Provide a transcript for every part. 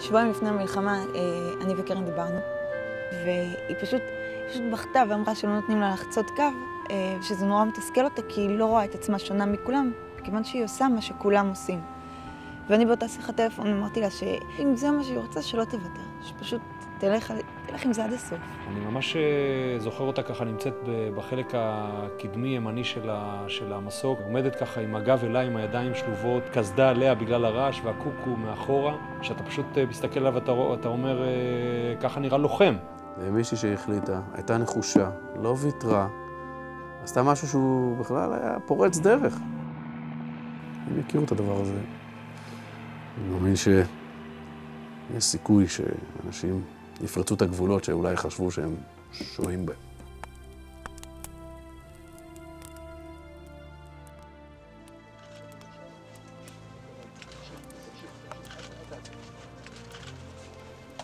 שבועיים לפני המלחמה אני וקרן דיברנו, והיא פשוט בכתה ואמרה שלא נותנים לה לחצות קו, שזה נורא מתסכל אותה כי היא לא רואה את עצמה שונה מכולם, כיוון שהיא עושה מה שכולם עושים. ואני באותה שיחת טלפון אמרתי לה שאם זה מה שהיא רוצה, שלא תוותר, שפשוט תלך עם זה עד הסוף. אני ממש זוכר אותה ככה נמצאת בחלק הקדמי ימני של המסוק, עומדת ככה עם הגב אליי, עם הידיים שלובות, קסדה עליה בגלל הרעש והקוקו מאחורה, שאתה פשוט מסתכל עליו ואתה אומר, ככה נראה לוחם. זה מישהי שהחליטה, הייתה נחושה, לא ויתרה, עשתה משהו שהוא בכלל היה פורץ דרך. אני מכיר את הדבר הזה. אני מאמין שיש סיכוי שאנשים יפרצו את הגבולות שאולי חשבו שהם שוהים בהם.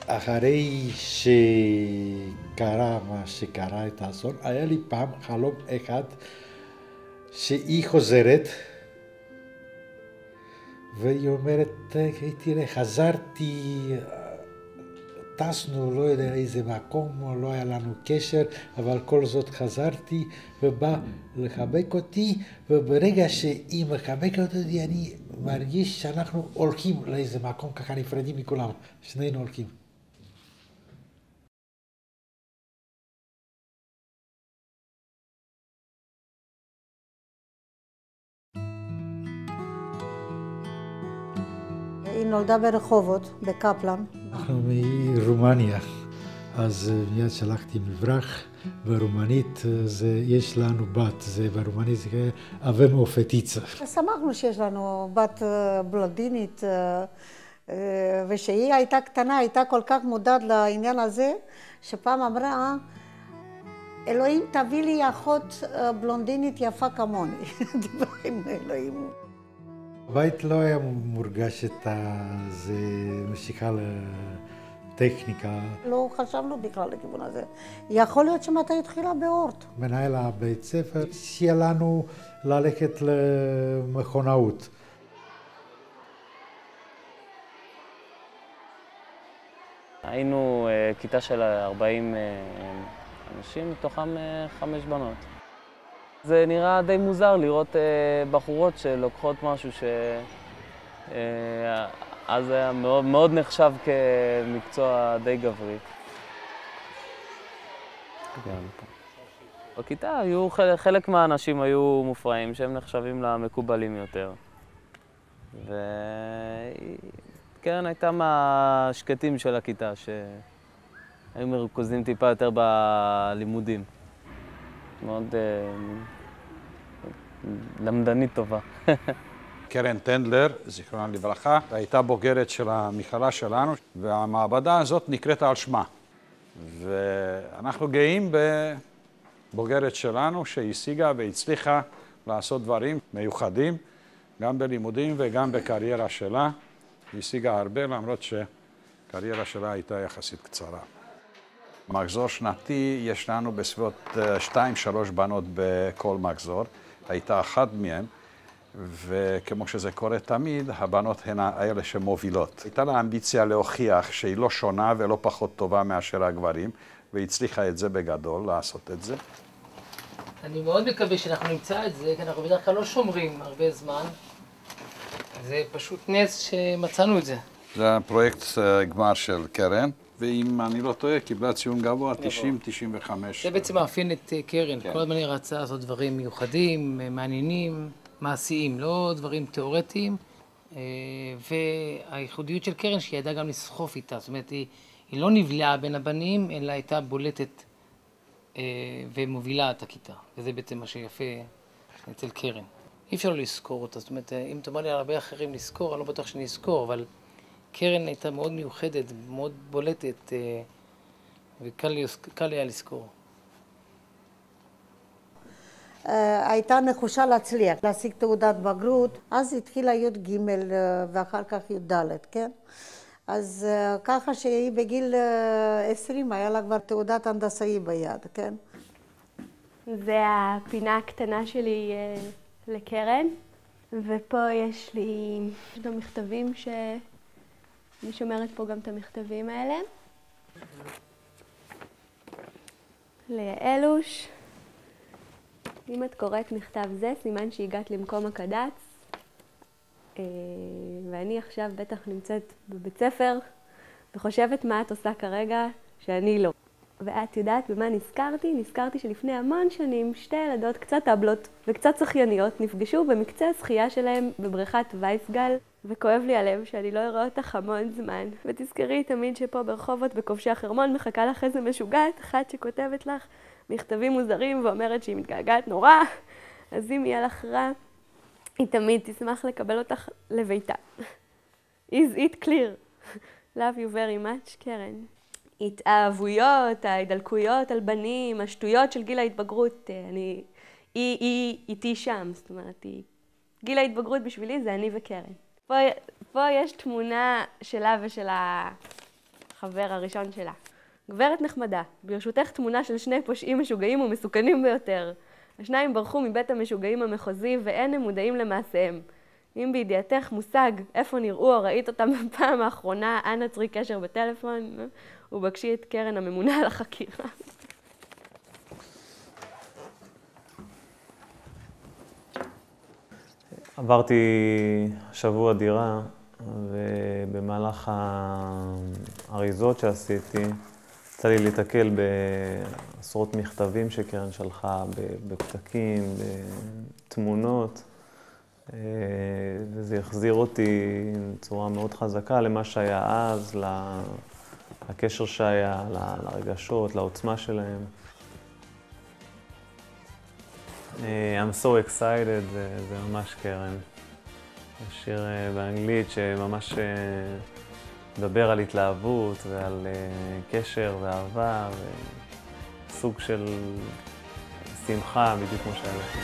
אחרי שקרה מה שקרה את האסון, היה לי פעם חלום אחד שהיא חוזרת והיא אומרת, תראה, חזרתי, טסנו, לא יודע איזה מקום, לא היה לנו קשר, אבל כל זאת חזרתי ובא לחבק אותי, וברגע שהיא מחבקת אותי, אני מרגיש שאנחנו הולכים לאיזה מקום ככה נפרדים מכולם, שנינו הולכים. היא נולדה ברחובות, בקפלן. אנחנו מרומניה, אז מיד שלחתי מברח, ברומנית יש לנו בת, ברומנית זה אבה מאופטיצה. שמחנו שיש לנו בת בלונדינית, ושהיא הייתה קטנה, הייתה כל כך מודעת לעניין הזה, שפעם אמרה, אלוהים תביא לי אחות בלונדינית יפה כמוני. דיברה עם אלוהים. הבית לא היה מורגש זה משיכה לטכניקה. לא חשבנו בכלל לכיוון הזה. יכול להיות שמתי התחילה באורט. מנהל הבית ספר הציע לנו ללכת למכונאות. היינו כיתה של 40 אנשים, מתוכם 5 בנות. זה נראה די מוזר לראות בחורות שלוקחות משהו אז היה מאוד, מאוד נחשב כמקצוע די גברי. בכיתה חלק מהאנשים היו מופרעים שהם נחשבים למקובלים יותר. וקרן הייתה מהשקטים של הכיתה שהיו מרוכזים טיפה יותר בלימודים. מאוד למדנית טובה. קרן טנדלר, זיכרונה לברכה, הייתה בוגרת של המכללה שלנו, והמעבדה הזאת נקראת על שמה. ואנחנו גאים בבוגרת שלנו שהשיגה והצליחה לעשות דברים מיוחדים, גם בלימודים וגם בקריירה שלה. היא השיגה הרבה, למרות שקריירה שלה הייתה יחסית קצרה. מחזור שנתי, יש לנו בסביבות 2-3 בנות בכל מחזור, הייתה אחת מהן, וכמו שזה קורה תמיד, הבנות הן האלה שמובילות. הייתה לה אמביציה להוכיח שהיא לא שונה ולא פחות טובה מאשר הגברים, והצליחה את זה בגדול, לעשות את זה. אני מאוד מקווה שאנחנו נמצא את זה, כי אנחנו בדרך כלל לא שומרים הרבה זמן. זה פשוט נס שמצאנו את זה. זה הפרויקט גמר של קרן. ואם אני לא טועה, קיבלה ציון גבוה 90-95. זה בעצם מאפיין את קרן. כל הזמן היא רצה לעשות דברים מיוחדים, מעניינים, מעשיים, לא דברים תיאורטיים. והייחודיות של קרן שהיא ידעה גם לסחוף איתה. זאת אומרת, היא לא נבלעה בין הבנים, אלא הייתה בולטת ומובילה את הכיתה. וזה בעצם מה שיפה אצל קרן. אי אפשר לא לזכור אותה. זאת אומרת, אם תאמר לי על הרבה אחרים לזכור, אני לא בטוח שאני אזכור, אבל קרן הייתה מאוד מיוחדת, מאוד בולטת, וקל היה לזכור. הייתה נחושה להצליח, להשיג תעודת בגרות, אז התחילה י"ג ואחר כך י"ד, כן? אז ככה שהיא בגיל 20 היה לה כבר תעודת הנדסאי ביד, כן? זה הפינה הקטנה שלי לקרן, ופה יש לי מכתבים אני שומרת פה גם את המכתבים האלה. ליעלוש, אם את קוראת מכתב זה, סימן שהגעת למקום הקדץ. ואני עכשיו בטח נמצאת בבית ספר וחושבת מה את עושה כרגע שאני לא. ואת יודעת במה נזכרתי? נזכרתי שלפני המון שנים שתי ילדות קצת טבלות וקצת שחייניות נפגשו במקצה השחייה שלהם בבריכת וייסגל, וכואב לי הלב שאני לא אראה אותך המון זמן. ותזכרי תמיד שפה ברחובות בכובשי החרמון מחכה לך איזה משוגעת אחת שכותבת לך מכתבים מוזרים ואומרת שהיא מתגעגעת נורא, אז אם יהיה לך רע היא תמיד תשמח לקבל אותך לביתה. Is it clear? Love you very much, קרן. התאהבויות, ההידלקויות על בנים, השטויות של גיל ההתבגרות, היא איתי שם, זאת אומרת, גיל ההתבגרות בשבילי זה אני וקרן. פה יש תמונה שלה ושל החבר הראשון שלה. גברת נחמדה, ברשותך תמונה של שני פושעים משוגעים ומסוכנים ביותר. השניים ברחו מבית המשוגעים המחוזי ואין הם מודעים למעשיהם. אם בידיעתך מושג איפה נראו או ראית אותם בפעם האחרונה, אנא צרי קשר בטלפון ובקשי את קרן הממונה על החקירה. עברתי שבוע דירה, ובמהלך האריזות שעשיתי, יצא לי להתקל בעשרות מכתבים שקרן שלחה, בפתקים, בתמונות, וזה החזיר אותי בצורה מאוד חזקה למה שהיה אז, לקשר שהיה, לרגשות, לעוצמה שלהם. I'm so excited, זה ממש קרן. שיר באנגלית שממש מדבר על התלהבות ועל קשר ואהבה וסוג של שמחה, בדיוק כמו שהיה לכם.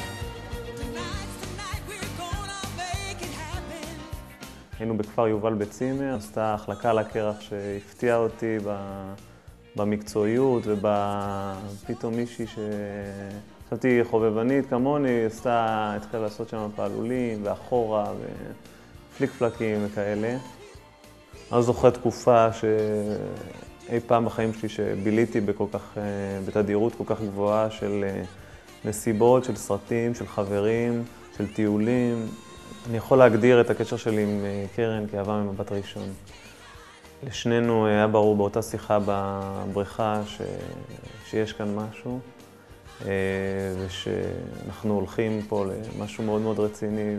היינו בכפר יובל בצימר, עשתה החלקה לקרח שהפתיעה אותי במקצועיות ופתאום מישהי חשבתי חובבנית כמוני, התחילה לעשות שם פעלולים ואחורה ופליק פלקים וכאלה. אני זוכר תקופה שאי פעם בחיים שלי שביליתי בתדירות כל כך גבוהה של נסיבות, של סרטים, של חברים, של טיולים. אני יכול להגדיר את הקשר שלי עם קרן כאהבה ממבט ראשון. לשנינו היה ברור באותה שיחה בבריכה שיש כאן משהו. ושאנחנו הולכים פה למשהו מאוד מאוד רציני,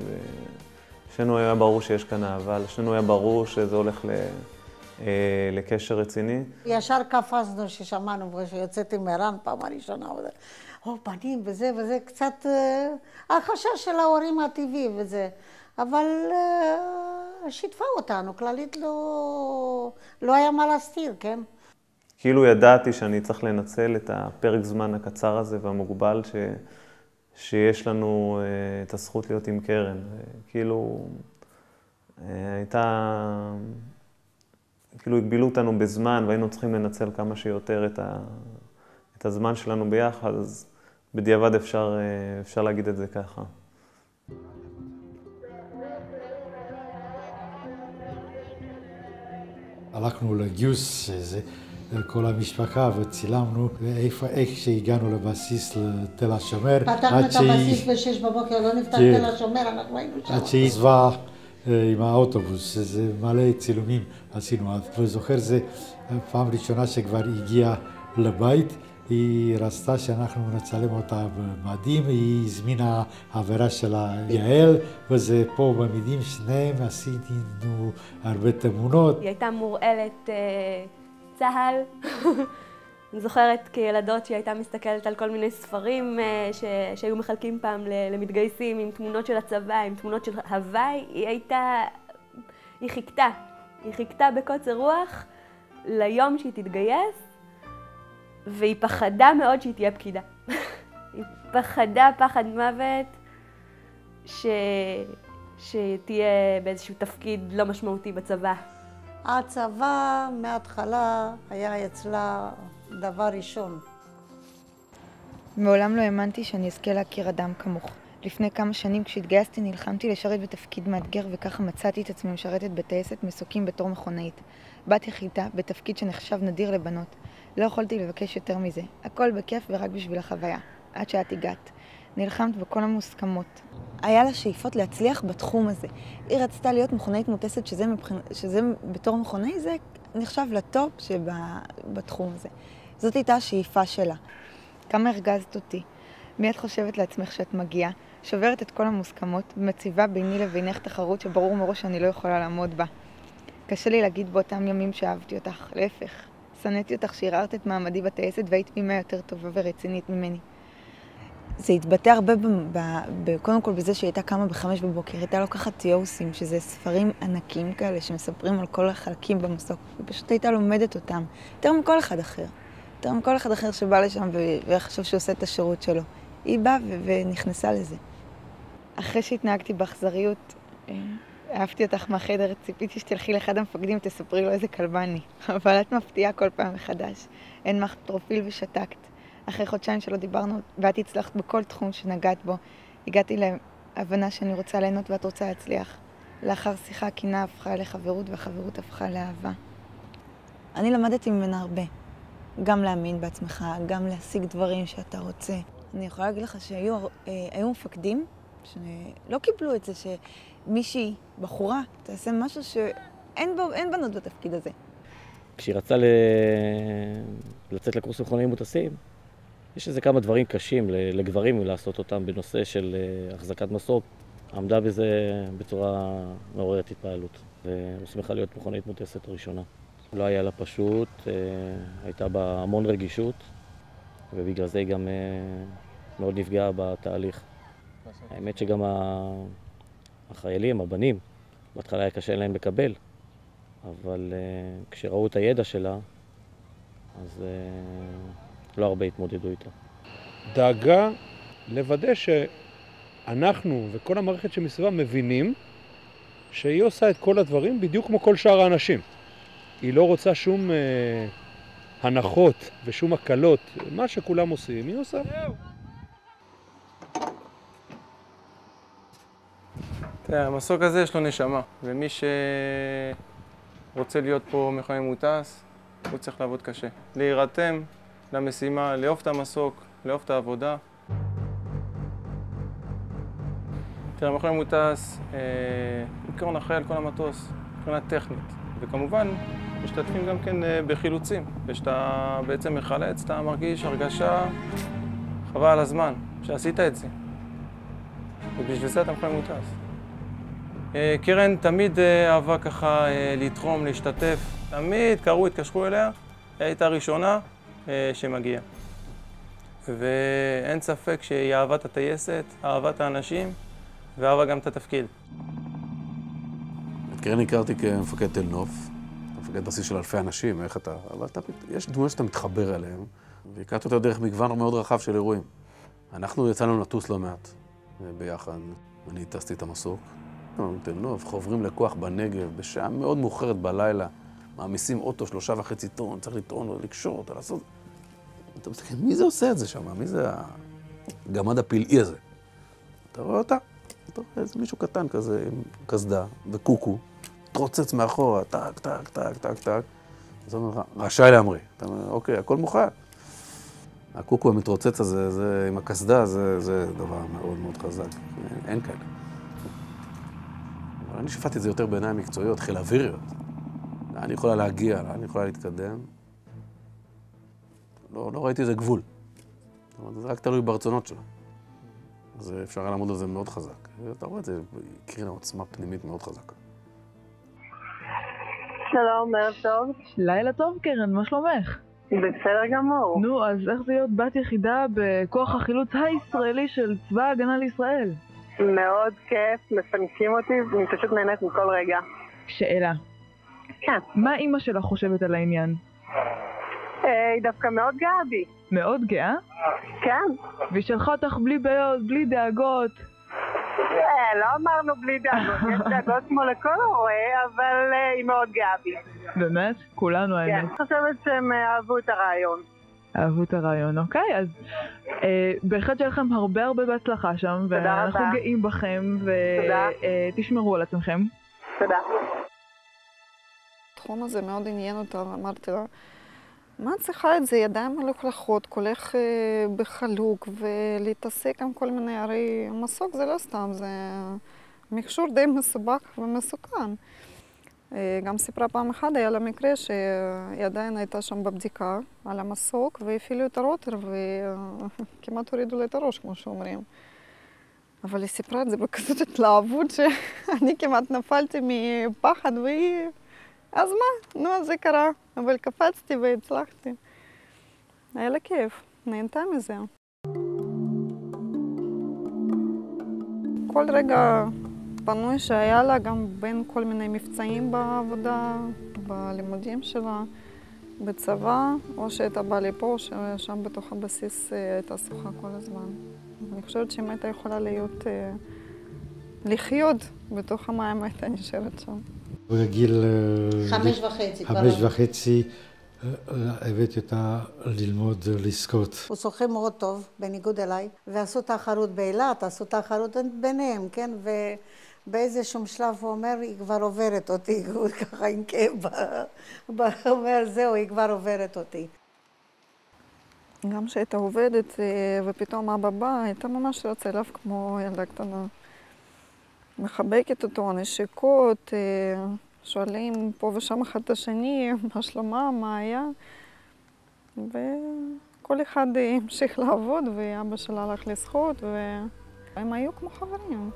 ושנינו היה ברור שיש כאן אהבה, לשנינו היה ברור שזה הולך לקשר רציני. ישר קפצנו ששמענו שיוצאתי מערן פעם הראשונה, בנים וזה וזה, קצת החשש של ההורים הטבעי וזה, אבל שיתפה אותנו, כללית לא היה מה להסתיר, כן? כאילו ידעתי שאני צריך לנצל את הפרק זמן הקצר הזה והמוגבל שיש לנו את הזכות להיות עם קרן. כאילו הגבילו אותנו בזמן והיינו צריכים לנצל כמה שיותר את הזמן שלנו ביחד, אז בדיעבד אפשר להגיד את זה ככה. הלכנו לגיוס, כל המשפחה, וצילמנו, איך שהגענו לבסיס לתל השומר. פתחנו את הבסיס ב-6 בבוקר, לא נפתח תל השומר, אנחנו היינו שם. עד שהיא עזבה עם האוטובוס, זה מלא צילומים עשינו. אני זוכר, זה פעם ראשונה שכבר הגיעה לבית, היא רצתה שאנחנו נצלם אותה במדים, היא הזמינה חברה שלה יעל, וזה פה במדים שניהם עשינו הרבה תמונות. היא הייתה מורעלת צהל. אני זוכרת כילדות שהיא הייתה מסתכלת על כל מיני ספרים שהיו מחלקים פעם למתגייסים עם תמונות של הצבא, עם תמונות של הוואי. היא חיכתה בקוצר רוח ליום שהיא תתגייס, והיא פחדה מאוד שהיא תהיה פקידה. היא פחדה פחד מוות שתהיה באיזשהו תפקיד לא משמעותי בצבא. הצבא מההתחלה היה אצלה דבר ראשון. מעולם לא האמנתי שאני אזכה להכיר אדם כמוך. לפני כמה שנים כשהתגייסתי נלחמתי לשרת בתפקיד מאתגר וככה מצאתי את עצמי משרתת בטייסת מסוקים בתור מכונאית. בת יחידה בתפקיד שנחשב נדיר לבנות. לא יכולתי לבקש יותר מזה. הכל בכיף ורק בשביל החוויה. עד שאת הגעת. נלחמת בכל המוסכמות. היה לה שאיפות להצליח בתחום הזה. היא רצתה להיות מכונאית מוטסת שזה בתור מכונאי זה נחשב לטופ שבתחום הזה. זאת הייתה השאיפה שלה. כמה הרגזת אותי. מי את חושבת לעצמך שאת מגיעה, שוברת את כל המוסכמות ומציבה ביני לבינך תחרות שברור מראש שאני לא יכולה לעמוד בה. קשה לי להגיד באותם ימים שאהבתי אותך, להפך. שנאתי אותך שהרערת את מעמדי בטייסת והיית תמימה יותר טובה ורצינית ממני. זה התבטא הרבה קודם כל בזה שהיא הייתה קמה ב5 בבוקר, הייתה לוקחת יוסים, שזה ספרים ענקים כאלה שמספרים על כל החלקים במסוק, ופשוט הייתה לומדת אותם, יותר מכל אחד אחר. יותר מכל אחד אחר שבא לשם וחשב שהוא עושה את השירות שלו. היא באה ונכנסה לזה. אחרי שהתנהגתי באכזריות, אהבתי אותך מהחדר, ציפיתי שתלכי לאחד המפקדים, תספרי לו איזה כלבה אני. אבל את מפתיעה כל פעם מחדש. אין לך פרופיל ושתקת. אחרי חודשיים שלא דיברנו, ואת הצלחת בכל תחום שנגעת בו, הגעתי להבנה שאני רוצה ליהנות ואת רוצה להצליח. לאחר שיחה הקינה הפכה לחברות והחברות הפכה לאהבה. אני למדתי ממנה הרבה. גם להאמין בעצמך, גם להשיג דברים שאתה רוצה. אני יכולה להגיד לך שהיו מפקדים שלא קיבלו את זה שמישהי, בחורה, תעשה משהו שאין בנות בתפקיד הזה. כשהיא רצתה לצאת לקורס מכונאים מוטסים, יש איזה כמה דברים קשים לגברים לעשות אותם בנושא של החזקת מסוק. עמדה בזה בצורה מעוררת התפעלות, והוסמכה להיות מכונאית מוטסת הראשונה. לא היה לה פשוט, הייתה בה המון רגישות, ובגלל זה היא גם מאוד נפגעה בתהליך. האמת שגם החיילים, הבנים, בהתחלה היה קשה להם לקבל, אבל כשראו את הידע שלה, אז לא הרבה התמודדו איתה. דאגה לוודא שאנחנו וכל המערכת שמסביבה מבינים שהיא עושה את כל הדברים בדיוק כמו כל שאר האנשים. היא לא רוצה שום הנחות ושום הקלות. מה שכולם עושים, היא עושה. המסוק הזה יש לו נשמה, ומי שרוצה להיות פה מכונאי מוטס, הוא צריך לעבוד קשה. להירתם למשימה, לאהוב את המסוק, לאהוב את העבודה. תראה, מכונאי מוטס, עיקרון אחראי על כל המטוס, מבחינה טכנית. וכמובן, משתתפים גם כן בחילוצים. ושאתה בעצם מחלץ, אתה מרגיש הרגשה חבל על הזמן, שעשית את זה. ובשביל זה אתה מכונאי מוטס. קרן תמיד אהבה ככה לתרום, להשתתף. תמיד קראו, התקשרו אליה, היא הייתה הראשונה שמגיעה. ואין ספק שהיא אהבה את הטייסת, אהבה את האנשים, ואהבה גם את התפקיד. את קרן הכרתי כמפקד תל נוף, מפקד בסיס של אלפי אנשים, איך אתה... אבל יש דמויות שאתה מתחבר אליהם, והכרתי אותה דרך מגוון מאוד רחב של אירועים. אנחנו יצאנו לטוס לא מעט ביחד. אני טסתי את המסוק. תל נוף, חוברים לכוח בנגב, בשעה מאוד מאוחרת בלילה, מעמיסים אוטו 3.5 טון, צריך לטעון, לקשור אותה, לעשות... אתה מסתכל, מי זה עושה את זה שם? מי זה הגמד הפלאי הזה? אתה רואה אותה? אתה רואה איזה מישהו קטן כזה, עם קסדה וקוקו, תרוצץ מאחורה, טק, טק, טק, טק, טק. אז הוא אומר לך, רשאי להמריא. אתה אומר, אוקיי, הכל מוכן. הקוקו המתרוצץ הזה, זה, עם הקסדה, זה דבר מאוד מאוד חזק. אין כאלה. אבל אני שפעתי את זה יותר בעיניים מקצועיות, חיל אוויריות. לאן אני יכולה להגיע, לאן אני יכולה להתקדם. לא ראיתי איזה גבול. זאת אומרת, זה רק תלוי ברצונות שלה. אז אפשר היה לעמוד על זה מאוד חזק. אתה רואה את זה, הקרינה עוצמה פנימית מאוד חזקה. שלום, ערב טוב. לילה טוב, קרן, מה שלומך? בסדר גמור. נו, אז איך זה להיות בת יחידה בכוח החילוץ הישראלי של צבא ההגנה לישראל? מאוד כיף, מפנקים אותי, ואני פשוט נהנית מכל רגע. שאלה. כן. מה אמא שלך חושבת על העניין? היא דווקא מאוד גאה בי. מאוד גאה? כן. והיא שלחה אותך בלי בעיות, בלי דאגות. לא אמרנו בלי דאגות, יש דאגות כמו לכל הורה, אבל היא מאוד גאה בי. באמת? כולנו האמת. כן, אני חושבת שהם אהבו את הרעיון. אהבו את הרעיון. אוקיי, אז בהחלט שיהיה לכם הרבה בהצלחה שם, ואנחנו גאים בכם, ותשמרו על עצמכם. תודה. התחום הזה מאוד עניין אותה, אמרתי לה, מה צריכה את זה? ידיים מלוכלכות, קולך בחלוק, ולהתעסק עם כל מיני, הרי מסוק זה לא סתם, זה מכשור די מסובך ומסוכן. גם סיפרה פעם אחת, היה לה מקרה שהיא עדיין הייתה שם בבדיקה על המסוק, והפעילו את הרוטר, וכמעט הורידו לה את הראש, כמו שאומרים. אבל היא סיפרה את זה בכזאת התלהבות, שאני כמעט נפלתי מפחד, והיא... אז מה? נו, זה קרה. אבל קפצתי והצלחתי. היה לה כיף, נהנתה מזה. כל רגע פנוי שהיה לה, גם בין כל מיני מבצעים בעבודה, בלימודים שלה, בצבא, או שהייתה באה לפה, או ששם בתוך הבסיס הייתה שוחה כל הזמן. אני חושבת שאם הייתה יכולה לחיות בתוך המים, הייתה נשארת שם. בגיל 5.5 הבאתי אותה ללמוד לשחות. הוא שוחה מאוד טוב, בניגוד אליי, ועשו תחרות באילת, עשו תחרות ביניהם, כן? ובאיזשהו שלב הוא אומר, היא כבר עוברת אותי, הוא ככה עם כאב, הוא אומר, זהו, היא כבר עוברת אותי. גם שהייתה עובדת, ופתאום אבא בא, הייתה ממש רצה אליו כמו ילדה קטנה. מחבקת אותו, נשיקות, שואלים פה ושם אחד את השני, מה שלמה, מה היה. וכל אחד המשיך לעבוד, ואבא שלה הלך לשחות, והם היו כמו חברים.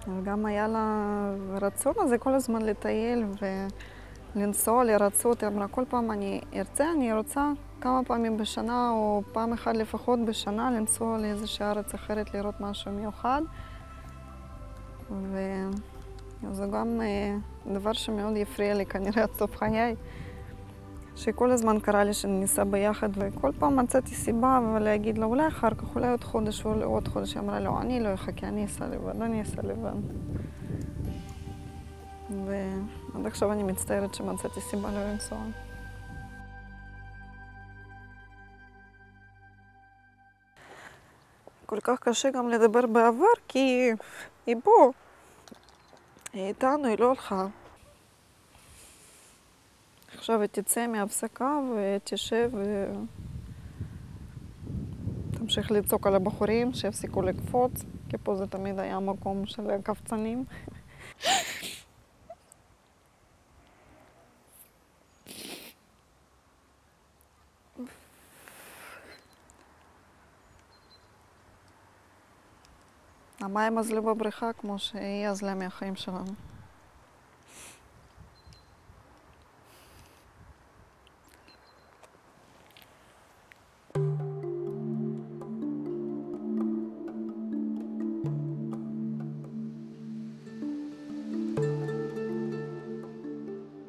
וגם היה לה רצון הזה כל הזמן לטייל ולנסוע, לרצות. היא אמרה, כל פעם אני ארצה, אני רוצה כמה פעמים בשנה, או פעם אחת לפחות בשנה, לנסוע לאיזושהי ארץ אחרת, לראות משהו מיוחד. וזה גם דבר שמאוד יפריע לי כנראה עד סוף חיי, שכל הזמן קרה לי שניסע ביחד, וכל פעם מצאתי סיבה להגיד לה, אולי אחר כך, אולי עוד חודש או עוד חודש. היא אמרה, לא, אני לא אחכה, אני אסע לבד, אני אסע לבד. ועד עכשיו אני מצטערת שמצאתי סיבה לא לנסוע. כל כך קשה גם לדבר בעבר, כי היא פה. היא איתנו, היא לא הולכה. עכשיו היא תצא מההפסקה ותשב ותמשיך לצעוק על הבחורים שיפסיקו לקפוץ, כי פה זה תמיד היה מקום של קפצנים. המים אזלו בבריכה כמו שהיא אזלה מהחיים שלנו.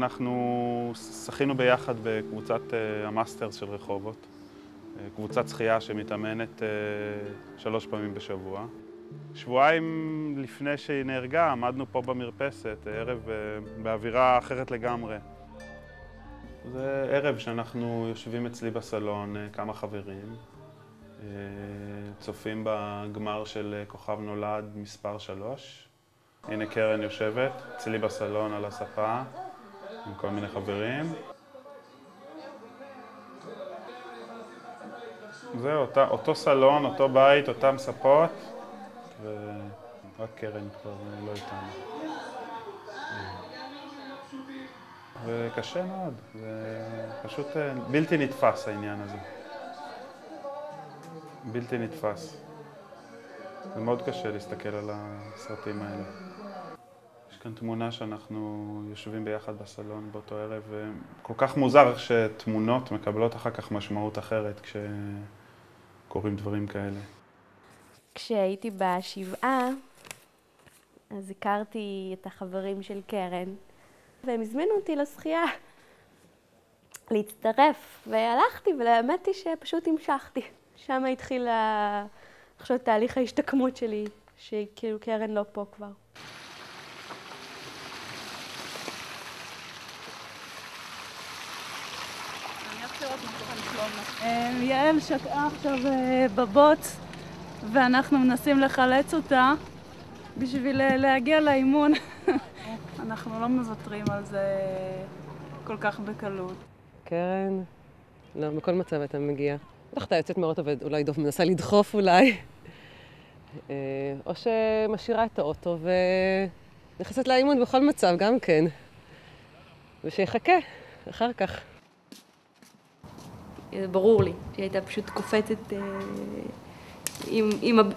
אנחנו שחינו ביחד בקבוצת המאסטרס של רחובות, קבוצת שחייה שמתאמנת 3 פעמים בשבוע. שבועיים לפני שהיא נהרגה, עמדנו פה במרפסת, ערב באווירה אחרת לגמרי. זה ערב שאנחנו יושבים אצלי בסלון, כמה חברים, צופים בגמר של כוכב נולד מספר 3. הנה קרן יושבת אצלי בסלון על הספה עם כל מיני חברים. זהו, אותו סלון, אותו בית, אותם ספות. ורק קרן כבר לא איתנו. וקשה מאוד, זה פשוט בלתי נתפס העניין הזה. בלתי נתפס. זה מאוד קשה להסתכל על הסרטים האלה. יש כאן תמונה שאנחנו יושבים ביחד בסלון באותו ערב, וכל כך מוזר שתמונות מקבלות אחר כך משמעות אחרת כשקורים דברים כאלה. כשהייתי בשבעה, אז הכרתי את החברים של קרן, והם הזמינו אותי לשחייה להצטרף, והלכתי, ולאמת היא שפשוט המשכתי. שם התחיל עכשיו תהליך ההשתקמות שלי, שכאילו קרן לא פה כבר. אני אוהבת לראות מה קורה לשלוח יעל שקעה עכשיו בבוט ואנחנו מנסים לחלץ אותה בשביל להגיע לאימון. אנחנו לא מוותרים על זה כל כך בקלות. קרן, לא, בכל מצב אתה מגיע. בטח אתה יוצאת מהאוטו ואולי דוב מנסה לדחוף אולי. או שמשאירה את האוטו ונכנסת לאימון בכל מצב, גם כן. ושיחכה אחר כך. ברור לי שהיא הייתה פשוט קופצת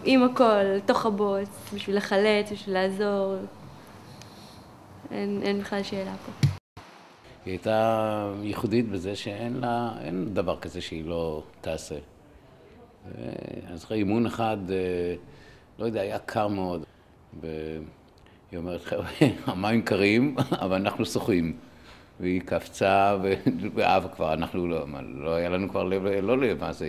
עם הכל, תוך הבוץ, בשביל לחלץ, בשביל לעזור. אין בכלל שאלה פה. היא הייתה ייחודית בזה שאין דבר כזה שהיא לא תעשה. אז אחרי אימון אחד, לא יודע, היה קר מאוד. והיא אומרת, חבר'ה, המים קרים, אבל אנחנו שוחים. והיא קפצה, ואב כבר, אנחנו לא היה לנו כבר לב, לא לב, מה זה,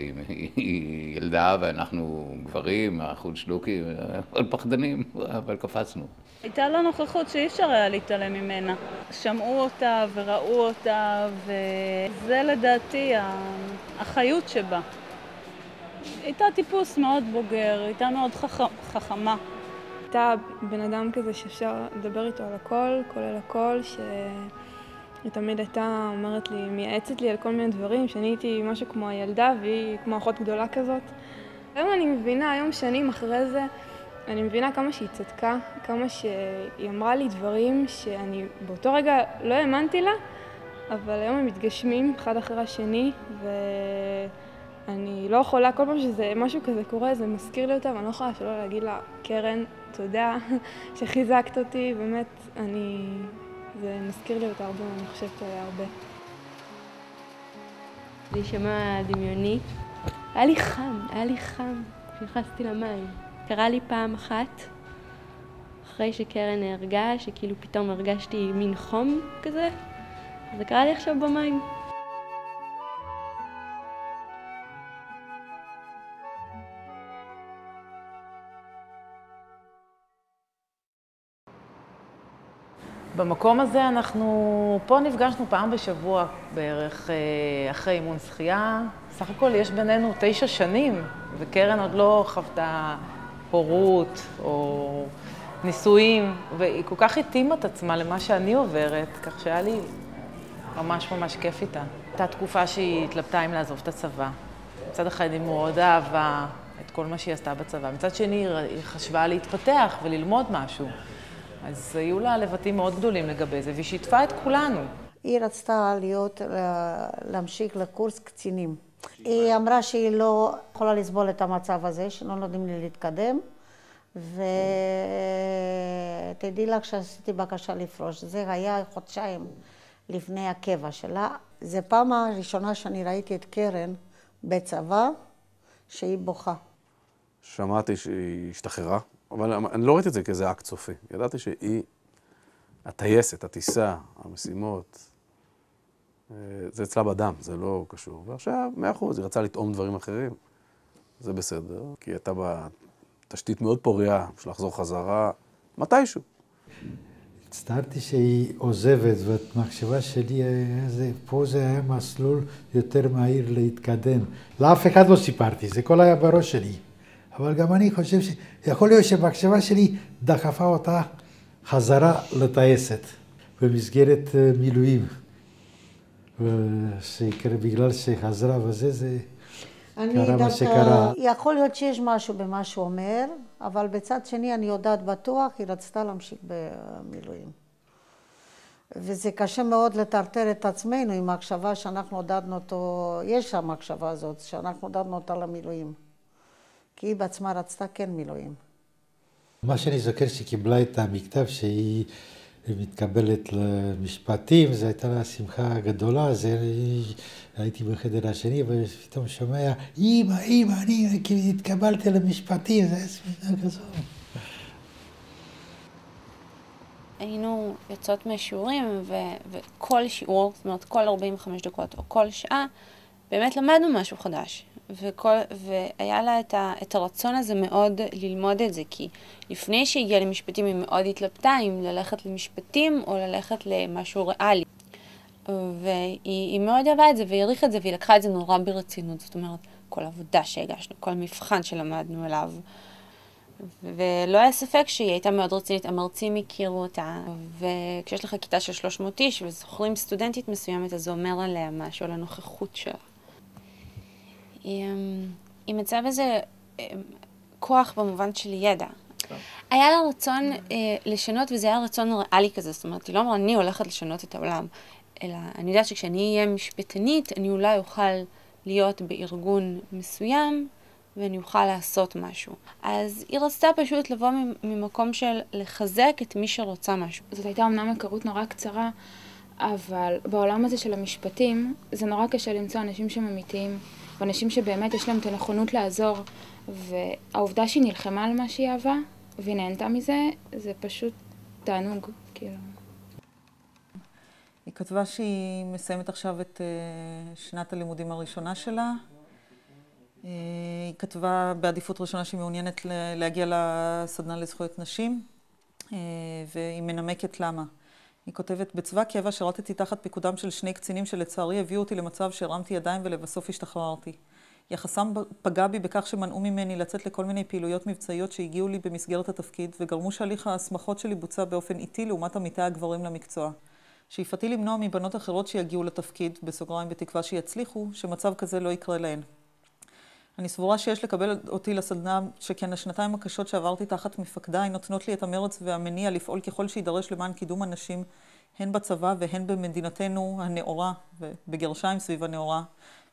היא ילדה ואנחנו גברים, החוד שלוקי, עוד פחדנים, אבל קפצנו. הייתה לה נוכחות שאי אפשר היה להתעלם ממנה. שמעו אותה וראו אותה, וזה לדעתי החיות שבה. הייתה טיפוס מאוד בוגר, הייתה מאוד חכמה. הייתה בן אדם כזה שאפשר לדבר איתו על הכל, כולל הכל, היא תמיד הייתה אומרת לי, מייעצת לי על כל מיני דברים, שאני הייתי משהו כמו הילדה והיא כמו אחות גדולה כזאת. היום אני מבינה, היום שנים אחרי זה, אני מבינה כמה שהיא צדקה, כמה שהיא אמרה לי דברים שאני באותו רגע לא האמנתי לה, אבל היום הם מתגשמים אחד אחרי השני, ואני לא יכולה, כל פעם שזה משהו כזה קורה, זה מזכיר לי אותה, ואני לא יכולה שלא להגיד לה, קרן, תודה שחיזקת אותי, באמת, זה מזכיר לי אותה הרבה, אני חושבת עליה הרבה. זה יישמע דמיוני. היה לי חם כשנכנסתי למים. קרה לי פעם אחת, אחרי שקרן נהרגה, שכאילו פתאום הרגשתי מין חום כזה, זה קרה לי עכשיו במים. במקום הזה פה נפגשנו פעם בשבוע בערך אחרי אימון שחייה. סך הכל יש בינינו 9 שנים, וקרן עוד לא חוותה הורות או נישואים, והיא כל כך התאימה את עצמה למה שאני עוברת, כך שהיה לי ממש ממש כיף איתה. הייתה תקופה שהיא התלבטה אם לעזוב את הצבא. מצד אחד היא מאוד אהבה את כל מה שהיא עשתה בצבא, מצד שני היא חשבה להתפתח וללמוד משהו. אז היו לה לבטים מאוד גדולים לגבי זה, והיא שיתפה את כולנו. היא רצתה להמשיך לקורס קצינים. היא אמרה שהיא לא יכולה לסבול את המצב הזה, שלא נותנים לי להתקדם, ותדעי לך שעשיתי בקשה לפרוש. זה היה חודשיים לפני הקבע שלה. זו פעם הראשונה שאני ראיתי את קרן בצבא, שהיא בוכה. שמעתי שהיא השתחררה. אבל אני לא ראיתי את זה כאיזה אקט סופי. ידעתי שהיא, הטייסת, הטיסה, המשימות, זה אצלה בדם, זה לא קשור. ועכשיו, 100%, היא רצה לטעום דברים אחרים. זה בסדר, כי היא הייתה בתשתית מאוד פוריה, בשביל לחזור חזרה, מתישהו. הצטערתי שהיא עוזבת, והמחשבה שלי, פה זה היה מסלול יותר מהיר להתקדם. לאף אחד לא סיפרתי, זה כל היה בראש שלי. אבל גם אני חושב שיכול להיות שהמחשבה שלי דחפה אותה חזרה לטייסת במסגרת מילואים. בגלל שחזרה וזה, זה קרה מה שקרה. יכול להיות שיש משהו במה שהוא אומר, אבל בצד שני אני יודעת בטוח, היא רצתה להמשיך במילואים. וזה קשה מאוד לטרטר את עצמנו עם המחשבה שאנחנו עודדנו אותו, יש שם המחשבה הזאת, שאנחנו עודדנו אותה למילואים. כי היא בעצמה רצתה כן מילואים. מה שאני זוכר שקיבלה את המכתב שהיא מתקבלת למשפטים, זו הייתה לה שמחה גדולה, הייתי בחדר השני ופתאום שומע, אמא, אני התקבלתי למשפטים, זה היה שמחה כזו. היינו יוצאות מהשיעורים וכל שיעור, זאת אומרת כל 45 דקות או כל שעה, באמת למדנו משהו חדש. והיה לה את הרצון הזה מאוד ללמוד את זה, כי לפני שהגיעה למשפטים היא מאוד התלבטה אם ללכת למשפטים או ללכת למשהו ריאלי. והיא מאוד אהבה את זה והעריכה את זה, והיא לקחה את זה נורא ברצינות. זאת אומרת, כל עבודה שהגשנו, כל מבחן שלמדנו אליו. ולא היה ספק שהיא הייתה מאוד רצינית, המרצים הכירו אותה, וכשיש לך כיתה של 300 איש וזוכרים סטודנטית מסוימת, אז זה אומר עליה משהו, על הנוכחות שלה. היא מצאה בזה כוח במובן של ידע. היה לה רצון לשנות, וזה היה רצון ריאלי כזה, זאת אומרת, היא לא אמרה, אני הולכת לשנות את העולם, אלא אני יודעת שכשאני אהיה משפטנית, אני אולי אוכל להיות בארגון מסוים, ואני אוכל לעשות משהו. אז היא רצתה פשוט לבוא ממקום של לחזק את מי שרוצה משהו. זאת הייתה אמנם היכרות נורא קצרה, אבל בעולם הזה של המשפטים, זה נורא קשה למצוא אנשים שהם אמיתיים, ואנשים שבאמת יש להם את הנכונות לעזור, והעובדה שהיא נלחמה על מה שהיא אהבה, והיא נהנתה מזה, זה פשוט תענוג, כאילו. היא כתבה שהיא מסיימת עכשיו את שנת הלימודים הראשונה שלה. היא כתבה בעדיפות ראשונה שהיא מעוניינת להגיע לסדנה לזכויות נשים, והיא מנמקת למה. היא כותבת, בצבא קבע שירתתי תחת פיקודם של 2 קצינים שלצערי הביאו אותי למצב שהרמתי ידיים ולבסוף השתחררתי. יחסם פגע בי בכך שמנעו ממני לצאת לכל מיני פעילויות מבצעיות שהגיעו לי במסגרת התפקיד, וגרמו שהליך ההסמכות שלי בוצע באופן איטי לעומת עמיתי הגברים למקצוע. שאיפתי למנוע מבנות אחרות שיגיעו לתפקיד, בסוגריים בתקווה שיצליחו, שמצב כזה לא יקרה להן. אני סבורה שיש לקבל אותי לסדנה, שכן השנתיים הקשות שעברתי תחת מפקדיי נותנות לי את המרץ והמניע לפעול ככל שידרש למען קידום הנשים, הן בצבא והן במדינתנו הנאורה, ובגרשיים סביב הנאורה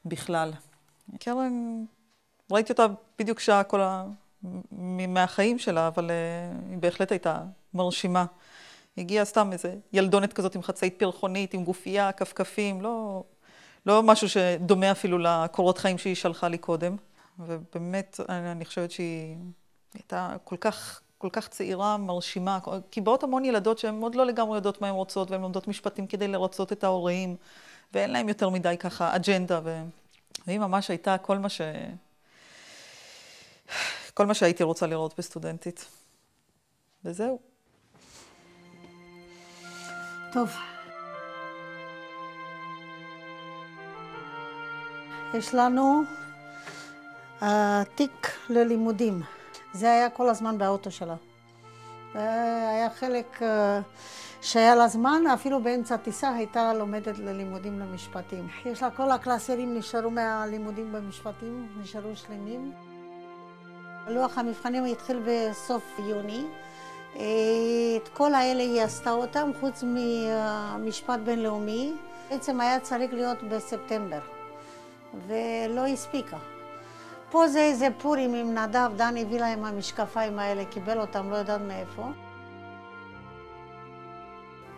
בכלל. קרן, ראיתי אותה בדיוק שעה כל מהחיים שלה, אבל היא בהחלט הייתה מרשימה. הגיעה סתם איזה ילדונת כזאת עם חצאית פרחונית, עם גופייה, כפכפים, לא משהו שדומה אפילו לקורות חיים שהיא שלחה לי קודם. ובאמת, אני חושבת שהיא הייתה כל כך צעירה, מרשימה, כי באות המון ילדות שהן עוד לא לגמרי יודעות מה הן רוצות, והן לומדות משפטים כדי לרצות את ההורים, ואין להם יותר מדי ככה אג'נדה, והיא ממש הייתה כל מה שהייתי רוצה לראות בסטודנטית. וזהו. טוב. יש לנו תיק ללימודים. זה היה כל הזמן באוטו שלה. היה חלק שהיה לה זמן, אפילו באמצע טיסה הייתה לומדת ללימודים למשפטים. יש לה כל הקלאסרים נשארו מהלימודים במשפטים, נשארו שלמים. לוח המבחנים התחיל בסוף יוני. את כל האלה היא עשתה אותם, חוץ ממשפט בינלאומי. בעצם היה צריך להיות בספטמבר, ולא הספיקה. פה זה איזה פורים עם נדב, דני הביא להם המשקפיים האלה, קיבל אותם, לא יודעת מאיפה.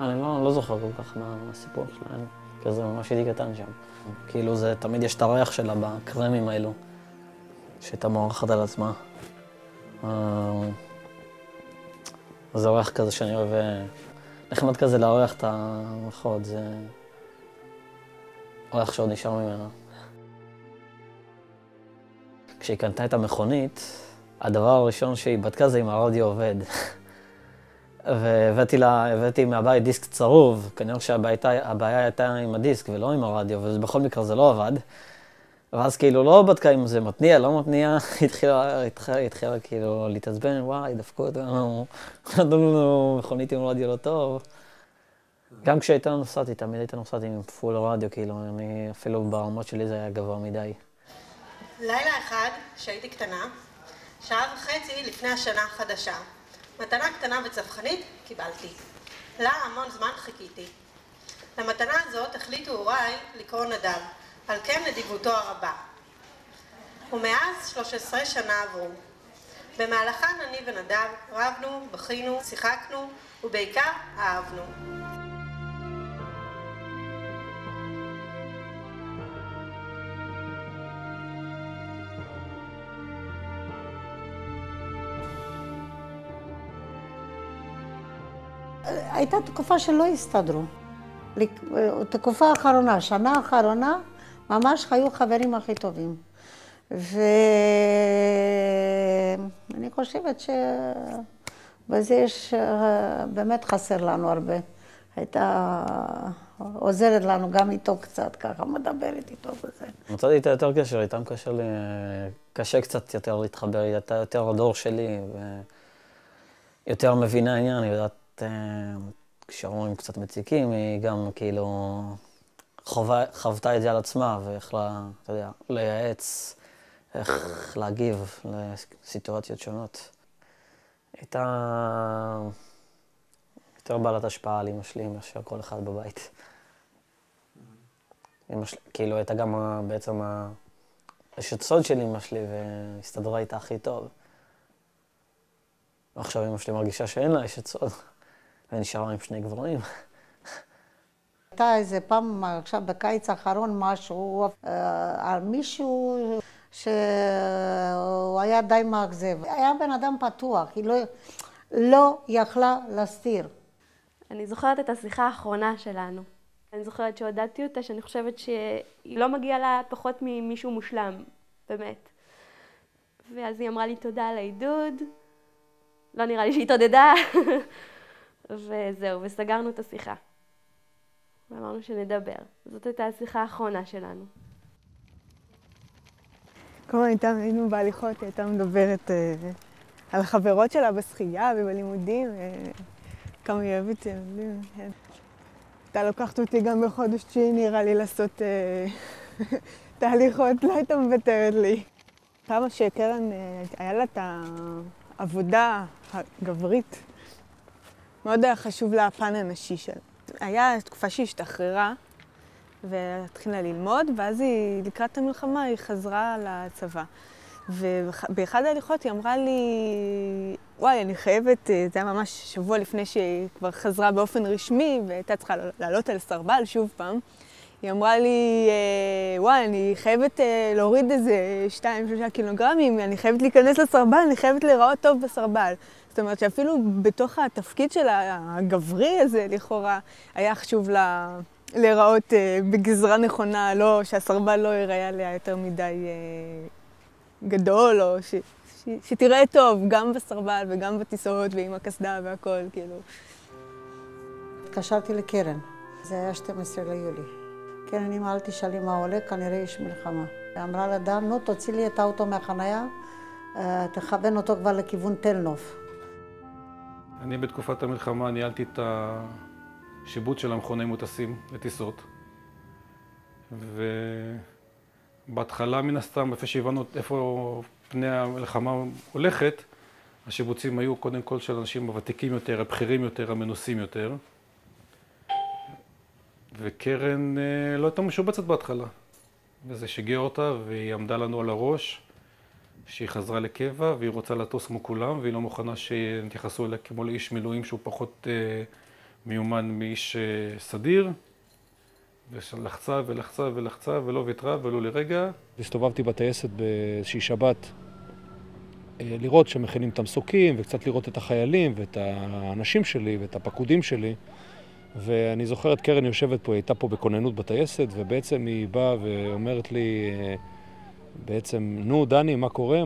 אני לא זוכר כל כך מהסיפור שלהם, כי זה ממש הייתי קטן שם. כאילו זה, תמיד יש את הריח שלה בקרמים האלו, שהייתה מורחת על עצמה. זה ריח כזה שאני אוהב, נחמד כזה להריח את המחוד, זה ריח שעוד נשאר ממנה. כשהיא קנתה את המכונית, הדבר הראשון שהיא בדקה זה אם הרדיו עובד. והבאתי מהבית דיסק צרוב, כנראה שהבעיה הייתה עם הדיסק ולא עם הרדיו, ובכל מקרה זה לא עבד. ואז כאילו לא בדקה אם זה מתניע, לא מתניע, התחילה כאילו להתעצבן, וואי, דפקו אותנו, נתנו לנו מכונית עם רדיו לא טוב. גם כשהייתה נוסעת, תמיד הייתה נוסעת עם פול רדיו, כאילו, אפילו ברמות שלי זה היה גבוה מדי. לילה אחד, כשהייתי קטנה, 1.5 שעה לפני השנה החדשה, מתנה קטנה וצווחנית קיבלתי. לה המון זמן חיכיתי. למתנה הזאת החליטו הוריי לקרוא נדב, על כן נדיבותו הרבה. ומאז 13 שנה עברו. במהלכן אני ונדב רבנו, בכינו, שיחקנו, ובעיקר אהבנו. הייתה תקופה שלא הסתדרו. תקופה האחרונה, שנה האחרונה, ממש היו חברים הכי טובים. ואני חושבת שבזה יש, באמת חסר לנו הרבה. הייתה עוזרת לנו גם איתו קצת, ככה מדברת איתו וזה. מצאתי איתה יותר קשר, איתם קשה קצת יותר להתחבר, היא הייתה יותר הדור שלי, ויותר מבינה עניין, היא יודעת, כשההורים קצת מציקים, היא גם כאילו חוותה את זה על עצמה, ויכלה, אתה יודע, לייעץ איך להגיב לסיטואציות שונות. הייתה יותר בעלת השפעה על אמא שלי מאשר כל אחד בבית. כאילו הייתה גם בעצם אשת סוד של אמא שלי והסתדרה איתה הכי טוב. ועכשיו אמא שלי מרגישה שאין לה אשת סוד ונשארה עם שני גברים. הייתה איזה פעם, עכשיו בקיץ האחרון משהו, על מישהו שהוא היה די מאכזב. היה בן אדם פתוח, היא לא יכלה להסתיר. אני זוכרת את השיחה האחרונה שלנו. אני זוכרת שהודעתי אותה שאני חושבת שהיא לא מגיעה לה פחות ממישהו מושלם, באמת. ואז היא אמרה לי תודה על העידוד, לא נראה לי שהיא תודדה, וזהו, וסגרנו את השיחה. ואמרנו שנדבר. זאת הייתה השיחה האחרונה שלנו. כמו היינו בהליכות, היא הייתה מדברת על החברות שלה בשחייה ובלימודים, כמה היא אוהבת ילדים. הייתה לוקחת אותי גם בחודש תשיעי, נראה לי לעשות תהליכות, לא הייתה מוותרת לי. כמה שקרן, היה לה את העבודה הגברית. מאוד היה חשוב לה הפן הנשי שלה. היה תקופה שהיא השתחררה והתחילה ללמוד, ואז היא, לקראת המלחמה, היא חזרה לצבא. ובאחד ההליכות היא אמרה לי, וואי, אני חייבת, זה היה ממש שבוע לפני שהיא כבר חזרה באופן רשמי, והייתה צריכה לעלות על סרבל שוב פעם. היא אמרה לי, וואי, אני חייבת להוריד איזה 2-3 קילוגרמים, אני חייבת להיכנס לסרבל, אני חייבת להיראות טוב בסרבל. זאת אומרת שאפילו בתוך התפקיד שלה, הגברי הזה, לכאורה, היה חשוב לה להיראות בגזרה נכונה, לא, שהסרבל לא ייראה עליה יותר מדי גדול, או שתראה טוב, גם בסרבל וגם בטיסות ועם הקסדה והכל, כאילו. התקשרתי לקרן, זה היה 12 ליולי. קרן אמרה, אל תשאלי מה עולה, כנראה יש מלחמה. היא אמרה לדן, נו, תוציא לי את האוטו מהחנייה, תכוון אותו כבר לכיוון תל נוף. אני בתקופת המלחמה ניהלתי את השיבוץ של המכוני מוטסים לטיסות. ובהתחלה מן הסתם, לפני שהבנו איפה פני המלחמה הולכת, השיבוצים היו קודם כל של אנשים הוותיקים יותר, הבכירים יותר, המנוסים יותר. וקרן לא הייתה משובצת בהתחלה. וזה שיגע אותה והיא עמדה לנו על הראש. שהיא חזרה לקבע והיא רוצה לטוס כמו כולם, והיא לא מוכנה שנתייחסו אליה כמו לאיש מילואים שהוא פחות מיומן מאיש סדיר. ולחצה ולחצה ולחצה ולא ויתרה ולא לרגע. הסתובבתי בטייסת באיזושהי שבת לראות שמכינים את המסוקים וקצת לראות את החיילים ואת האנשים שלי ואת הפקודים שלי. ואני זוכר את קרן יושבת פה, היא הייתה פה בכוננות בטייסת, ובעצם היא באה ואומרת לי, בעצם, נו דני, מה קורה?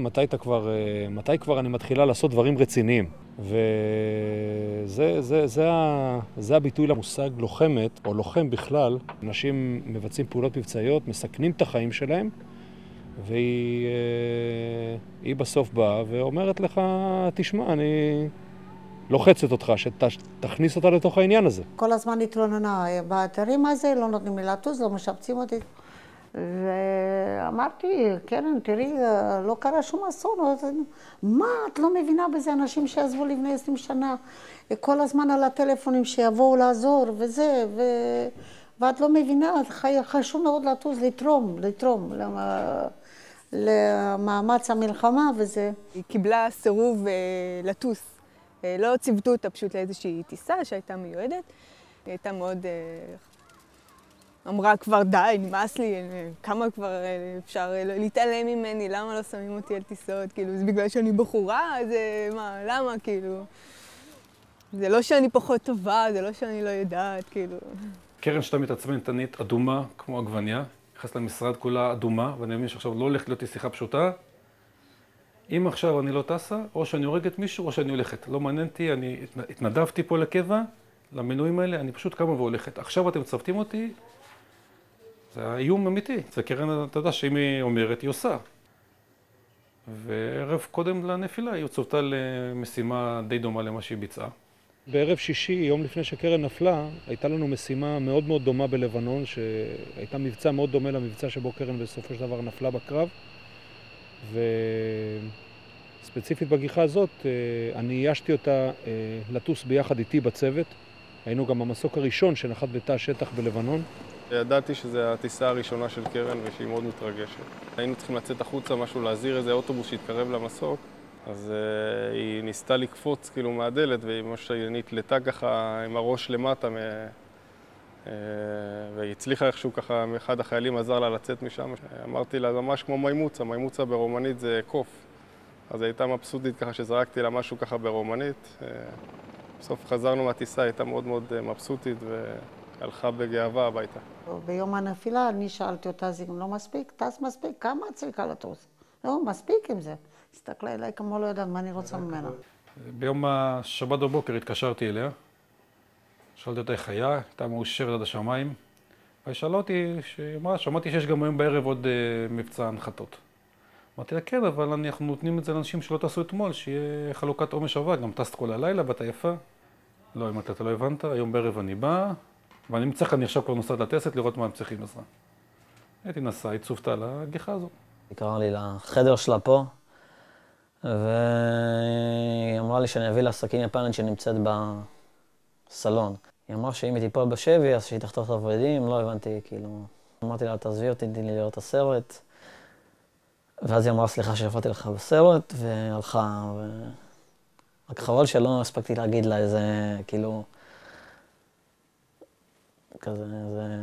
מתי כבר אני מתחילה לעשות דברים רציניים? וזה הביטוי למושג לוחמת, או לוחם בכלל. אנשים מבצעים פעולות מבצעיות, מסכנים את החיים שלהם, והיא בסוף באה ואומרת לך, תשמע, אני לוחצת אותך, שתכניס אותה לתוך העניין הזה. כל הזמן התלוננה, באתרים הזה לא נותנים לי לטוס, לא משפצים אותי. ואמרתי, קרן, תראי, לא קרה שום אסון. מה, את לא מבינה בזה? אנשים שעזבו לפני 20 שנה, כל הזמן על הטלפונים שיבואו לעזור וזה, ואת לא מבינה, חשוב מאוד לטוס, לתרום למאמץ המלחמה וזה. היא קיבלה סירוב לטוס. לא ציוותו אותה פשוט לאיזושהי טיסה שהייתה מיועדת. היא הייתה מאוד... אמרה כבר די, נמאס לי, כמה כבר אפשר להתעלם ממני, למה לא שמים אותי על טיסות? כאילו, זה בגלל שאני בחורה, זה מה, למה? כאילו... זה לא שאני פחות טובה, זה לא שאני לא יודעת, כאילו... קרן שאתה מתעצמנת תנית אדומה, כמו עגבניה, נכנסת למשרד כולה אדומה, ואני מבין שעכשיו לא הולכת להיות לי שיחה פשוטה. אם עכשיו אני לא טסה, או שאני הורגת מישהו, או שאני הולכת. לא מעניין אותי, אני התנדבתי פה לקבע, למנויים האלה, אני פשוט קמה והולכת. עכשיו אתם מצוותים אותי, זה איום אמיתי. זה קרן, אתה יודע שאם היא אומרת, היא עושה. וערב קודם לנפילה היא צוותה למשימה די דומה למה שהיא ביצעה. בערב שישי, יום לפני שקרן נפלה, הייתה לנו משימה מאוד מאוד דומה בלבנון, שהייתה מבצע מאוד דומה למבצע שבו קרן בסופו של דבר נפלה בקרב. וספציפית בגיחה הזאת, אני איישתי אותה לטוס ביחד איתי בצוות. היינו גם המסוק הראשון שנחת בתא השטח בלבנון. ידעתי שזו הטיסה הראשונה של קרן ושהיא מאוד מתרגשת. היינו צריכים לצאת החוצה, משהו להזהיר איזה אוטובוס שהתקרב למסוק. אז היא ניסתה לקפוץ כאילו מהדלת, והיא ממש נתלתה ככה עם הראש למטה, והיא הצליחה איכשהו ככה, אחד החיילים עזר לה לצאת משם. אמרתי לה, ממש כמו מימוצה, מימוצה ברומנית זה קוף. אז היא הייתה מבסוטית ככה שזרקתי לה משהו ככה ברומנית. בסוף חזרנו מהטיסה, היא הייתה מאוד מאוד מבסוטית והלכה בגאווה הביתה. ביום הנפילה אני שאלתי אותה, זה גם לא מספיק, טס מספיק, כמה את צריכה לטוס? לא, מספיק עם זה. הסתכלה אליי כמו לא יודעת מה אני רוצה ממנה. ביום השבת בבוקר התקשרתי אליה, שאלתי אותה איך היה, הייתה מאושרת עד השמיים, והיא שאלה אותי, שמעתי שיש גם היום בערב עוד מבצע הנחתות. אמרתי לה, כן, אבל אנחנו נותנים את זה לאנשים שלא טסו אתמול, שיהיה חלוקת עומס שווה, גם טסת כל הלילה, בת היפה. לא, אם אתה לא הבנת, היום בערב אני בא, ואני מצליח, אני עכשיו כבר נוסעת לטסת, לראות מה הם צריכים עזרה. הייתי נסע, היא צופתה לגיחה הזאת. היא קראה לי לחדר שלה פה, והיא אמרה לי שאני אביא לה סכין יפנית שנמצאת בסלון. היא אמרה שאם היא תיפול בשבי, אז שהיא תחתוך את הוורידים, לא הבנתי, כאילו... אמרתי לה, תעזבי אותי, תני לי לראות את הסרט. ואז היא אמרה, סליחה שהפרעתי לך בסרט, והלכה, רק חבל שלא הספקתי להגיד לה איזה, כאילו... כזה,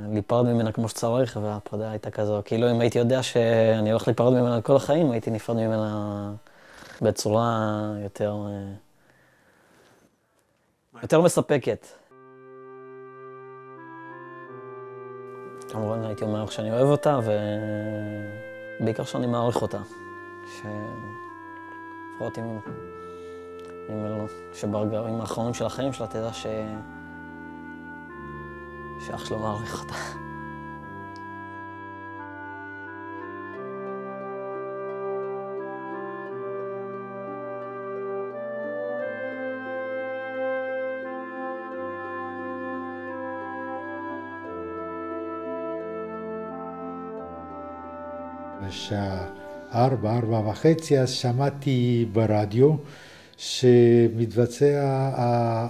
להיפרד ממנה כמו שצריך, והפרדה הייתה כזו. כאילו, אם הייתי יודע שאני הולך להיפרד ממנה כל החיים, הייתי נפרד ממנה בצורה יותר מספקת. כמובן, הייתי אומר שאני אוהב אותה, ובעיקר שאני מעריך אותה. לפחות עם האחרונים של החיים שלה, תדע שאח שלו מעריך אותה. בשעה 4:30 אז שמעתי ברדיו שמתבצע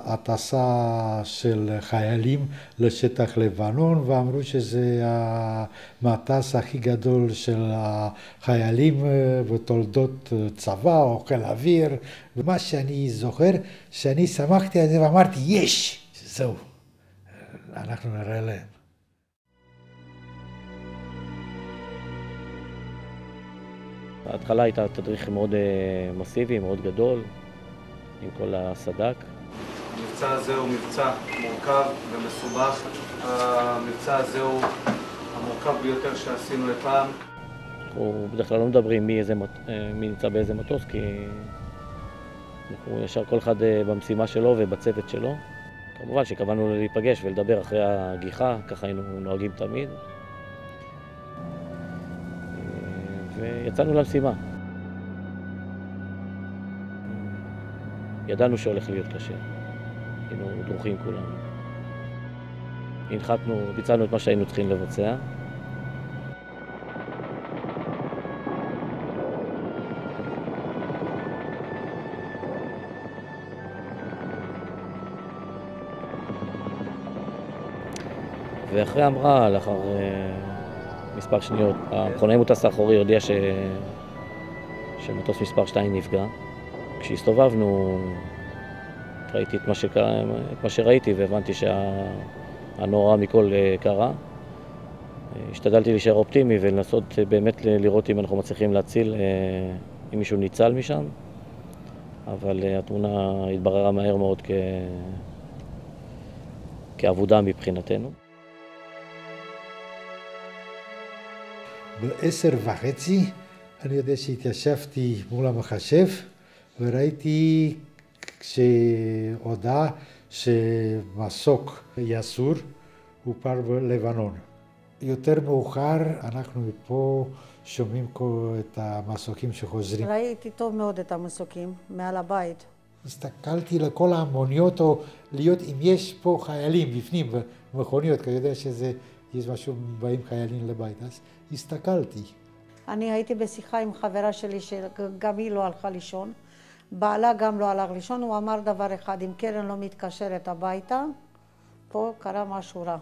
הטסה של חיילים לשטח לבנון, ואמרו שזה המטס הכי גדול של החיילים בתולדות צבא או חיל אוויר. ומה שאני זוכר, שאני שמחתי על זה ואמרתי, יש! זהו, אנחנו נראה להם. ההתחלה הייתה תדריך מאוד מסיבי, מאוד גדול, עם כל הסד"כ. המבצע הזה הוא מבצע מורכב ומסובך. המבצע הזה הוא המורכב ביותר שעשינו לפעם. אנחנו בדרך כלל לא מדברים מי נמצא באיזה מטוס, כי אנחנו ישר כל אחד במשימה שלו ובצוות שלו. כמובן שקבענו להיפגש ולדבר אחרי הגיחה, ככה היינו נוהגים תמיד. ויצאנו למשימה. ידענו שהולך להיות קשה. היינו דרוכים כולנו. הנחתנו, ביצענו את מה שהיינו צריכים לבצע. ואחרי המראה, לאחר מספר שניות, המכונאי מוטס האחורי הודיע שמטוס מספר 2 נפגע. כשהסתובבנו, ראיתי את מה שראיתי והבנתי שהנורא מכל קרה. השתדלתי להישאר אופטימי ולנסות באמת לראות אם אנחנו מצליחים להציל, אם מישהו ניצל משם. אבל התמונה התבררה מהר מאוד כעבודה מבחינתנו. ב-10:30 אני יודע שהתיישבתי מול המחשב וראיתי כשהודעה שמסוק יסור הופל בלבנון. יותר מאוחר אנחנו פה שומעים את המסוקים שחוזרים. ראיתי טוב מאוד את המסוקים מעל הבית. הסתכלתי לכל המוניות, או להיות אם יש פה חיילים בפנים במכוניות, כי אני יודע יש משהו, באים חיילים לבית, אז הסתכלתי. אני הייתי בשיחה עם חברה שלי שגם היא לא הלכה לישון, בעלה גם לא הלך לישון, הוא אמר דבר אחד, אם קרן לא מתקשרת הביתה, פה קרה משהו רע.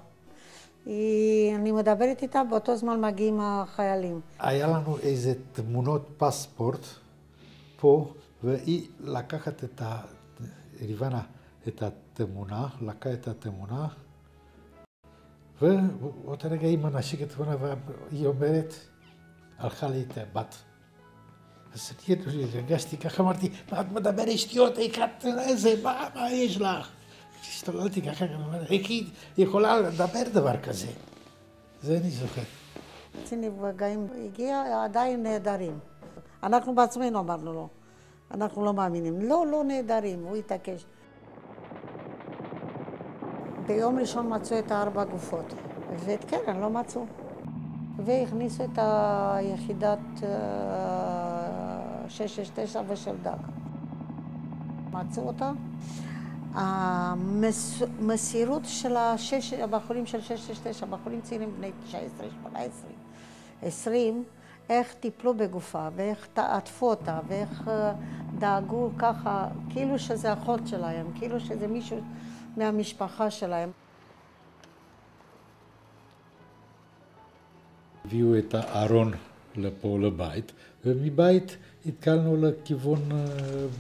אני מדברת איתה, באותו זמן מגיעים החיילים. היה לנו איזה תמונות פספורט פה, והיא לקחת את ריבנה, את התמונה, לקחה את התמונה, ואותה רגע היא מנשיקת את התמונה, והיא אומרת, הלכה לי את הבת. אז אני הרגשתי ככה, אמרתי, מה את מדברת שטויות, מה יש לך? השתוללתי ככה, איך היא יכולה לדבר דבר כזה? זה אני זוכר. קצין נפגעים הגיע, עדיין נהדרים. אנחנו בעצמנו אמרנו לו, אנחנו לא מאמינים. לא נהדרים, הוא התעקש. ביום ראשון מצאו את 4 גופות, ואת קרן לא מצאו. והכניסו את היחידת 669 ושל דג. מצאו אותה. המסירות של הבחורים של 669, בחורים צעירים בני 19, 18, 20, איך טיפלו בגופה, ואיך עטפו אותה, ואיך דאגו ככה, כאילו שזה אחות שלהם, כאילו שזה מישהו מהמשפחה שלהם. הביאו את הארון לפה לבית, ומבית התקלנו לכיוון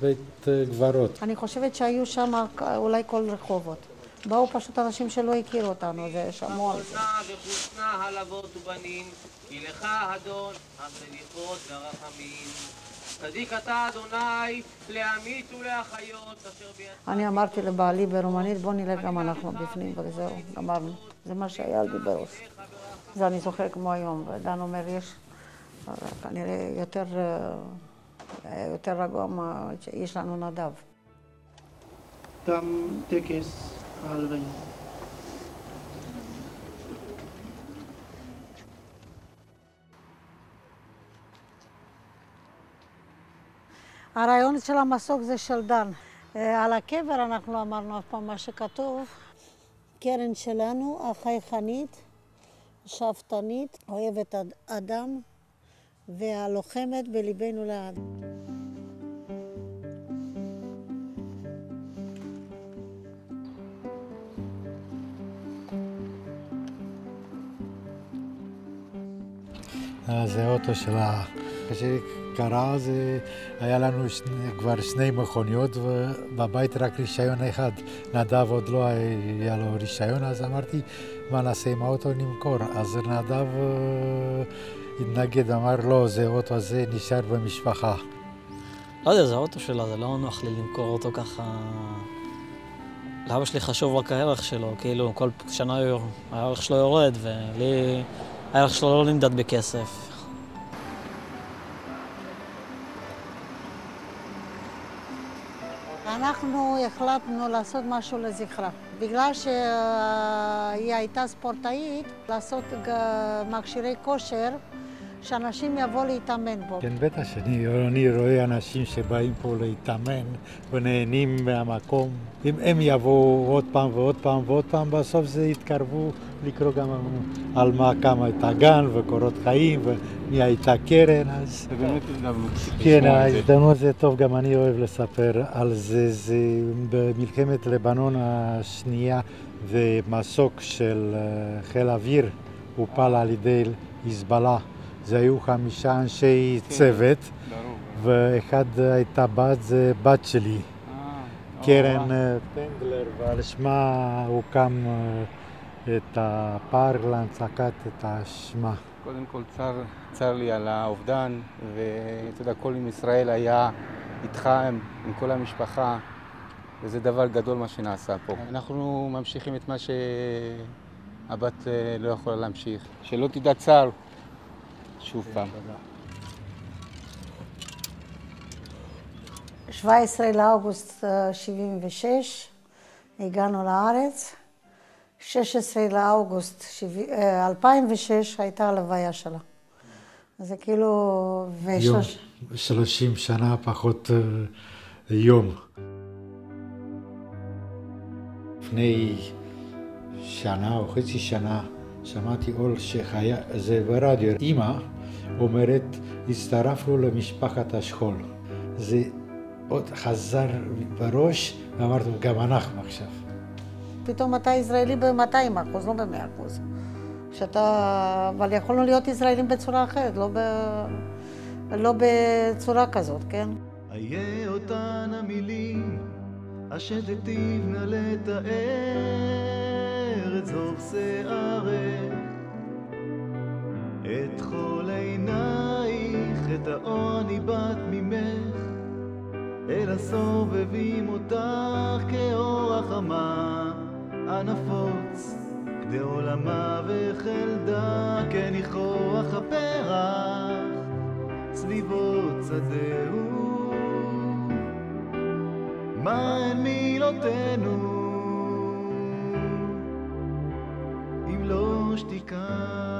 בית גברות. אני חושבת שהיו שם אולי כל רחובות. באו פשוט אנשים שלא הכירו אותנו, ושמעו על זה. וחוסנה הלבות ובנים, כי לך אדון הסליחות והרחמים. צדיק אתה אדוני, להמית ולהחיות אשר בידך. אני אמרתי לבעלי ברומנית, בוא נלך גם אנחנו בפנים, וזהו, גמרנו. זה מה שהיה לי בראש. זה אני זוכר כמו היום, ודן אומר, יש כנראה יותר רגוע מה שיש לנו נדב. תם טקס ההלוויה. הרעיון של המסוק זה של דן. על הקבר אנחנו לא אמרנו אף פעם מה שכתוב. קרן שלנו, החייכנית, שאפתנית, אוהבת אדם והלוחמת בליבנו לעד. זה האוטו שלה. כשקרה היה לנו כבר 2 מכוניות ובבית רק רישיון אחד. נדב עוד לא היה לו רישיון, אז אמרתי, מה נעשה עם האוטו? נמכור. אז נדב התנגד, אמר לא, זה האוטו הזה נשאר במשפחה. לא יודע, זה האוטו שלה, זה לא נוח לי למכור אותו ככה. לאבא שלי חשוב רק הערך שלו, כאילו כל שנה הערך שלו יורד, ולי הערך שלו לא נמדד בכסף. אנחנו החלטנו לעשות משהו לזכרה. בגלל שהיא הייתה ספורטאית, לעשות מכשירי כושר, שאנשים יבואו להתאמן בו. כן, בטח שאני רואה אנשים שבאים פה להתאמן ונהנים מהמקום. אם הם יבואו עוד פעם ועוד פעם ועוד פעם, בסוף זה יתקרבו לקרוא גם על מה קמה את הגן וקורות חיים ומי הייתה קרן. אז זה באמת הזדמנות. כן, ההזדמנות זה טוב, גם אני אוהב לספר על זה. זה במלחמת לבנון השנייה ומסוק של חיל אוויר הופל על ידי חיזבאללה. זה היו 5 אנשי צוות, ואחד הייתה בת, זה בת שלי, קרן פנדלר, ועל שמה הוקם את הפארק להנצחת את השמה. קודם כל צר לי על האובדן, ואתה יודע, כל עם ישראל היה איתך, עם כל המשפחה, וזה דבר גדול מה שנעשה פה. אנחנו ממשיכים את מה שהבת לא יכולה להמשיך, שלא תדע צער. שוב פעם. 17 לאוגוסט 76, הגענו לארץ. 16 לאוגוסט 2006 הייתה הלוויה שלה. זה כאילו... 30 שנה פחות יום. לפני שנה או חצי שנה שמעתי אול שחיה, זה ברדיו. אמא אומרת, הצטרפנו למשפחת השכול. זה עוד חזר בראש, ואמרנו, גם אנחנו עכשיו. פתאום אתה ישראלי ב-200%, לא ב-100%. אבל יכולנו להיות ישראלים בצורה אחרת, לא בצורה כזאת, כן? איה אותן המילים, אשר תיטיבנה לתאר את זוב שערך, את חול עינייך, את העוני בת ממך, אל הסובבים אותך כאור החמה הנפוץ, כדי עולמה וחלדה, כניחוח הפרח סביבות שדהו. מה הן מילותינו אם לא שתיקה?